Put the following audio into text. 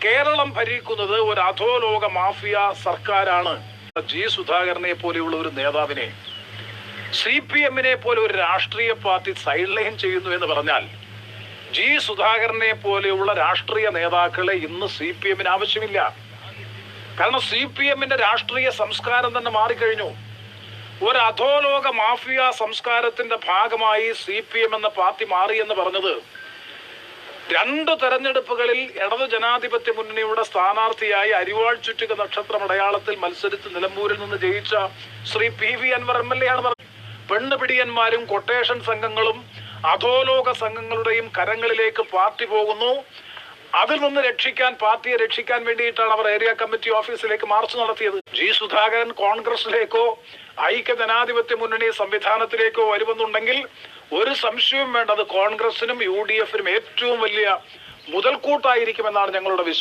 കേരളം ഭരിക്കുന്നത് ഒരു അധോലോക മാഫിയ സർക്കാരാണ്. ജി സുധാകരനെ പോലെയുള്ള ഒരു നേതാവിനെ CPM-നെ പോലെ ഒരു രാഷ്ട്രീയ പാർട്ടി സൈഡ് ലൈൻ ചെയ്യുന്നു എന്ന് പറഞ്ഞാൽ ജി സുധാകരനെ പോലെയുള്ള രാഷ്ട്രീയ നേതാക്കളെ ഇന്ന് CPM-ന് ആവശ്യമില്ല. കാരണം CPM-ന്റെ രാഷ്ട്രീയ സംസ്കാരം തന്നെ മാറിക്കഴിഞ്ഞു. ഒരു അധോലോക മാഫിയ സംസ്കാരത്തിന്റെ ഭാഗമായി CPM എന്ന പാർട്ടി മാറി എന്ന് പറഞ്ഞത് 2 തെരഞ്ഞെടുപ്പുകളിൽ ഇടതു ജനാധിപത്യ മുന്നണിയുടെ സ്ഥാനാർത്ഥിയായി അരിവാൾ ചുറ്റിക നക്ഷത്രം അടയാളത്തിൽ മത്സരിച്ച് നിലമ്പൂരിൽ നിന്ന് ജയിച്ച ശ്രീ PV അൻവർ MLA ആണ് പറഞ്ഞത്. പെണ്ണുപിടിയന്മാരും കൊട്ടേഷൻ സംഘങ്ങളും അധോലോക സംഘങ്ങളുടെയും കരങ്ങളിലേക്ക് പാർട്ടി പോകുന്നു. അതിൽ നിന്ന് പാർട്ടിയെ രക്ഷിക്കാൻ വേണ്ടിയിട്ടാണ് അവർ ഏരിയ കമ്മിറ്റി ഓഫീസിലേക്ക് മാർച്ച് നടത്തിയത്. ജി സുധാകരൻ കോൺഗ്രസിലേക്കോ ഐക്യ ജനാധിപത്യ മുന്നണി സംവിധാനത്തിലേക്കോ വരുമെന്നുണ്ടെങ്കിൽ ഒരു സംശയവും വേണ്ടത് കോൺഗ്രസിനും UDF-നും ഏറ്റവും വലിയ മുതൽക്കൂട്ടായിരിക്കുമെന്നാണ് ഞങ്ങളുടെ വിശ്വാസം.